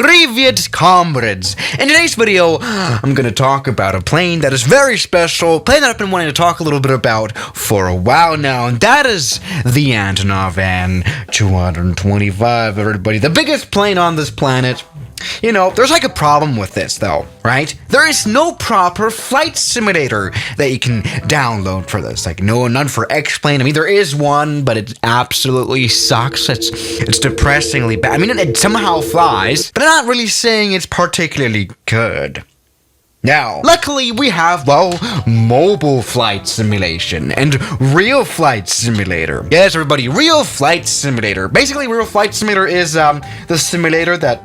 Privyet comrades! In today's video, I'm gonna talk about a plane that is very special, a plane that I've been wanting to talk a little bit about for a while now, and that is the Antonov An-225, everybody. The biggest plane on this planet. You know, there's like a problem with this though, right? There is no proper flight simulator that you can download for this. Like, none for X-Plane. I mean, there is one, but it absolutely sucks. It's depressingly bad. I mean, it somehow flies, but I'm not really saying it's particularly good. Now, luckily we have, well, mobile flight simulation and real flight simulator. Yes, everybody, real flight simulator. Basically, real flight simulator is the simulator that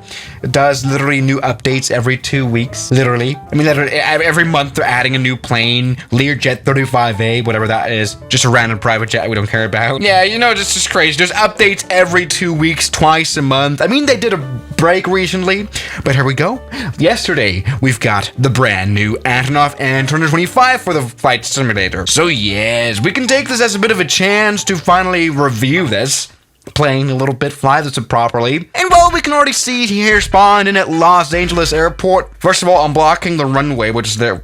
does literally new updates every 2 weeks. Literally. I mean, literally, every month they're adding a new plane. Learjet 35A, whatever that is. Just a random private jet we don't care about. Yeah, you know, it's just crazy. There's updates every 2 weeks, twice a month. I mean, they did a break recently, but here we go. Yesterday, we've got the brand new Antonov An-225 for the flight simulator. So yes, we can take this as a bit of a chance to finally review this plane a little bit, fly this properly. And well, we can already see it here spawned in at Los Angeles Airport. First of all, I'm blocking the runway, which is there.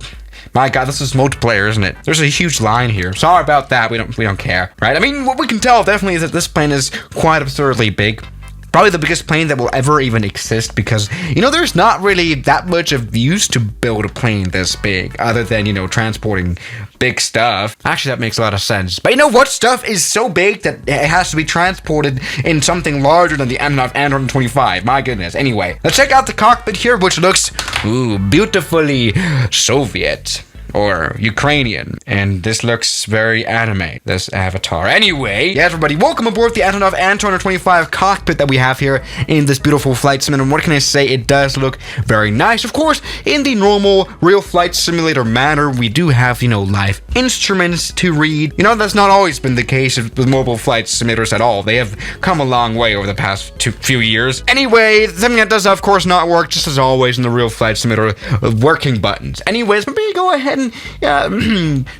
My God, this is multiplayer, isn't it? There's a huge line here. Sorry about that. We don't care, right? I mean, what we can tell definitely is that this plane is quite absurdly big. Probably the biggest plane that will ever even exist because, you know, there's not really that much of use to build a plane this big other than, you know, transporting big stuff. Actually, that makes a lot of sense. But you know what? Stuff is so big that it has to be transported in something larger than the Antonov An-225. My goodness. Anyway, let's check out the cockpit here, which looks, beautifully Soviet. Or Ukrainian, and this looks very anime, this avatar. Anyway, yeah, everybody, welcome aboard the Antonov An-225 cockpit that we have here in this beautiful flight simulator. And what can I say? It does look very nice. Of course, in the normal real flight simulator manner, we do have, you know, live instruments to read. You know, that's not always been the case with mobile flight simulators at all. They have come a long way over the past few years. Anyway, something that does, of course, not work, just as always in the real flight simulator, working buttons. Anyways, maybe go ahead and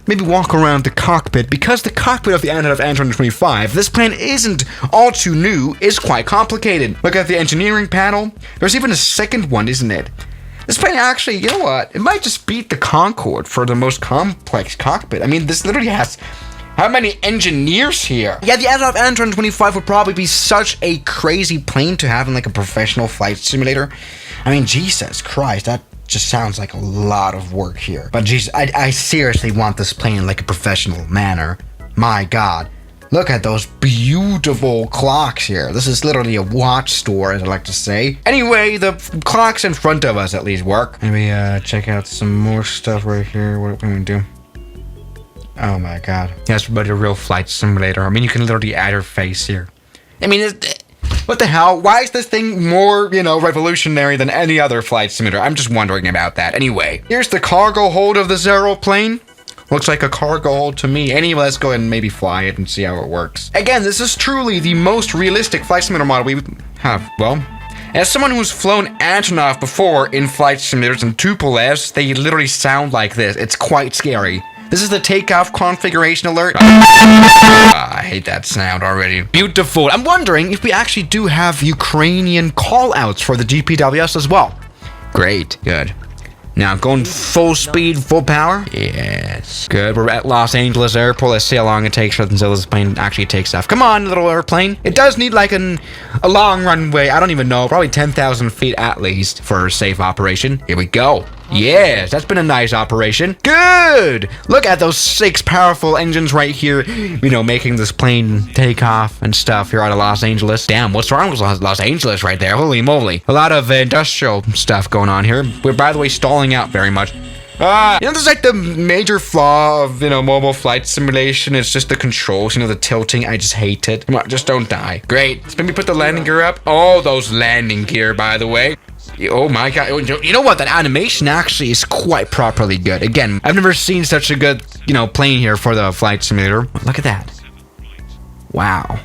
maybe walk around the cockpit, because the cockpit of the Antonov An-225, this plane isn't all too new, it's quite complicated. Look at the engineering panel. There's even a second one, isn't it? This plane actually, you know what? It might just beat the Concorde for the most complex cockpit. I mean, this literally has how many engineers here? Yeah, the Antonov An-225 would probably be such a crazy plane to have in like a professional flight simulator. I mean, Jesus Christ, that just sounds like a lot of work here. But geez, I seriously want this plane in like a professional manner. My God. Look at those beautiful clocks here. This is literally a watch store, as I like to say. Anyway, the clocks in front of us at least work. Maybe check out some more stuff right here. What are we gonna do? Oh my God. Yes, but a real flight simulator. I mean, you can literally add your face here. I mean, what the hell? Why is this thing more, you know, revolutionary than any other flight simulator? I'm just wondering about that. Anyway, here's the cargo hold of this aeroplane. Looks like a cargo hold to me. Anyway, let's go ahead and maybe fly it and see how it works. Again, this is truly the most realistic flight simulator model we have. Well, as someone who's flown Antonov before in flight simulators and Tupolevs, they literally sound like this. It's quite scary. This is the takeoff configuration alert. I hate that sound already. Beautiful. I'm wondering if we actually do have Ukrainian call-outs for the GPWS as well. Great. Good. Now, going full speed, full power? Yes. Good. We're at Los Angeles Airport. Let's see how long it takes until this plane actually takes off. Come on, little airplane. It does need like a long runway. I don't even know. Probably 10,000 feet at least for safe operation. Here we go. Yes, that's been a nice operation. Good! Look at those 6 powerful engines right here, you know, making this plane take off and stuff here out of Los Angeles. Damn, what's wrong with Los Angeles right there? Holy moly. A lot of industrial stuff going on here. We're, by the way, stalling out very much. You know, there's like the major flaw of, you know, mobile flight simulation. It's just the controls, you know, the tilting. I just hate it. Come on, just don't die. Great. Let's maybe put the landing gear up. Oh, those landing gear, by the way. Oh my God. You know what? That animation actually is quite properly good. Again, I've never seen such a good, you know, plane here for the flight simulator. Look at that. Wow.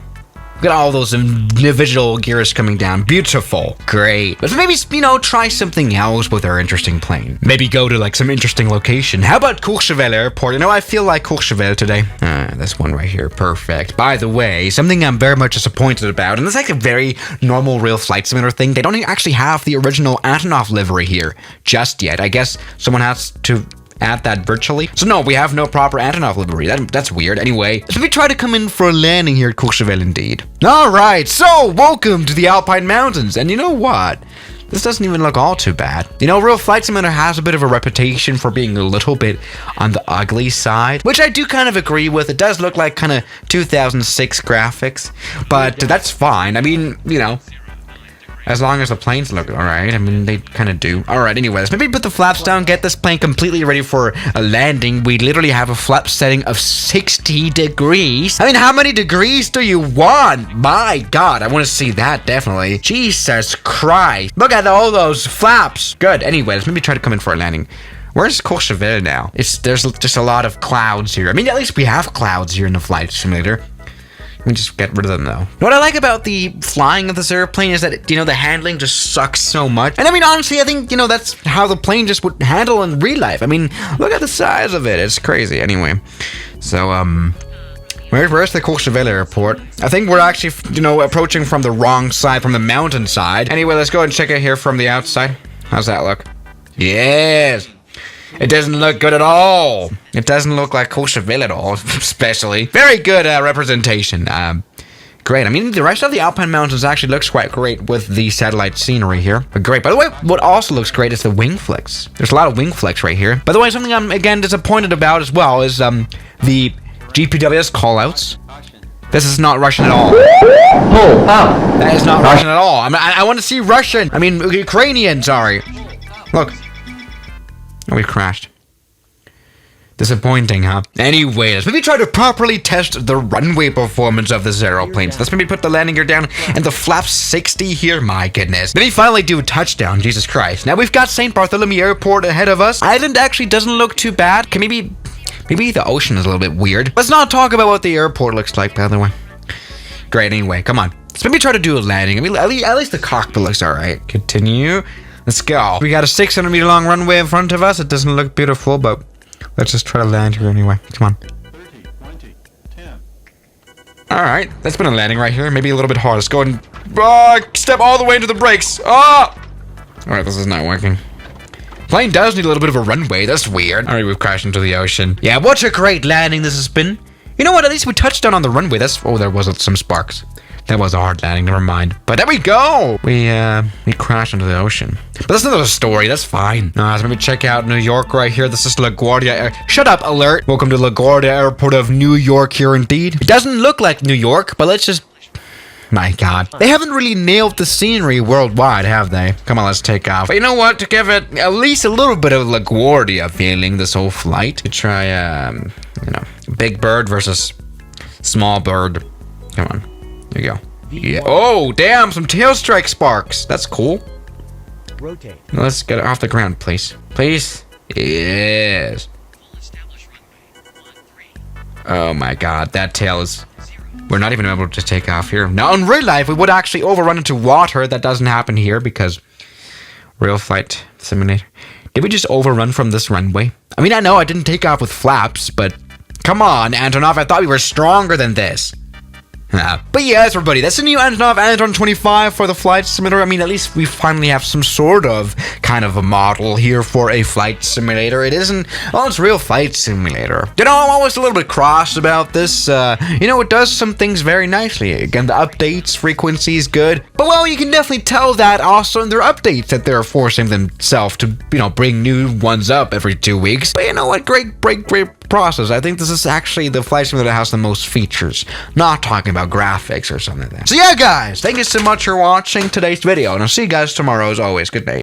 Look at all those individual gears coming down. Beautiful. Great. Let's maybe, you know, try something else with our interesting plane. Maybe go to like some interesting location. How about Courchevel Airport? You know, I feel like Courchevel today. This one right here. Perfect. By the way, something I'm very much disappointed about, and it's like a very normal real flight simulator thing. They don't actually have the original Antonov livery here just yet. I guess someone has to add that virtually. So no, we have no proper Antonov livery. That's weird. Anyway, so we try to come in for a landing here at Courchevel indeed. Alright, so welcome to the Alpine Mountains. And you know what? This doesn't even look all too bad. You know, real flight simulator has a bit of a reputation for being a little bit on the ugly side, which I do kind of agree with. It does look like kind of 2006 graphics, but that's fine. I mean, you know, as long as the planes look alright. I mean, they kind of do. Alright, anyway, let's maybe put the flaps down, get this plane completely ready for a landing. We literally have a flap setting of 60 degrees. I mean, how many degrees do you want? My God, I want to see that, definitely. Jesus Christ. Look at all those flaps. Good. Anyway, let's maybe try to come in for a landing. Where's Courchevel now? There's just a lot of clouds here. I mean, at least we have clouds here in the flight simulator. We just get rid of them though. What I like about the flying of this airplane is that, you know, the handling just sucks so much. And I mean, honestly, I think, you know, that's how the plane just would handle in real life. I mean, look at the size of it. It's crazy. Anyway, so, where's the Courchevel Airport? I think we're actually, you know, approaching from the wrong side, from the mountain side. Anyway, let's go and check it here from the outside. How's that look? Yes. It doesn't look good at all. It doesn't look like Courchevel at all, especially. Very good representation. Great. I mean, the rest of the Alpine Mountains actually looks quite great with the satellite scenery here. But great. By the way, what also looks great is the wing flicks. There's a lot of wing flicks right here. By the way, something I'm, again, disappointed about as well is the GPWS callouts. This is not Russian at all. Oh, wow. That is not Russian at all. I want to see Russian. I mean, Ukrainian, sorry. Look. Oh, we crashed. Disappointing, huh? Anyway, let's maybe try to properly test the runway performance of this aeroplane. So let's maybe put the landing gear down and the flaps 60 here. My goodness. Maybe finally do a touchdown. Jesus Christ. Now we've got St. Bartholomew Airport ahead of us. Island actually doesn't look too bad. Can maybe the ocean is a little bit weird. Let's not talk about what the airport looks like, by the way. Great, anyway, come on. Let's maybe try to do a landing. I mean, at least the cockpit looks alright. Continue. Let's go. We got a 600 meter long runway in front of us. It doesn't look beautiful, but let's just try to land here anyway. Come on. 30, 20, 10. Alright, that's been a landing right here. Maybe a little bit hard. Let's go and step all the way into the brakes. Alright, this is not working. Plane does need a little bit of a runway. That's weird. Alright, we've crashed into the ocean. Yeah, what a great landing this has been. You know what? At least we touched down on the runway. Oh, there was some sparks. That was a hard landing, never mind. But there we go! We crashed into the ocean. But that's another story, that's fine. So let me check out New York right here. This is Laguardia. Shut up, alert! Welcome to Laguardia Airport of New York here indeed. It doesn't look like New York, but let's just... My God. They haven't really nailed the scenery worldwide, have they? Come on, let's take off. But you know what? To give it at least a little bit of LaGuardia feeling this whole flight. To try, you know, big bird versus small bird. Come on. There you go. Yeah. Oh, damn, some tail strike sparks. That's cool. Rotate. Let's get it off the ground, please. Please. Yes. Oh my God, that tail is... We're not even able to take off here. Now, in real life, we would actually overrun into water. That doesn't happen here because real flight simulator. Did we just overrun from this runway? I mean, I know I didn't take off with flaps, but come on, Antonov. I thought we were stronger than this. But yes, everybody, that's the new Antonov An-225 for the flight simulator. I mean, at least we finally have some sort of kind of a model here for a flight simulator. It isn't, well, it's a real flight simulator. You know, I'm always a little bit cross about this. You know, it does some things very nicely. Again, the updates, frequency is good. But, well, you can definitely tell that also in their updates that they're forcing themselves to, you know, bring new ones up every 2 weeks. But you know what? Great process. I think this is actually the flight simulator that has the most features. Not talking about graphics or something like that. So yeah, guys, thank you so much for watching today's video, and I'll see you guys tomorrow as always. Good night.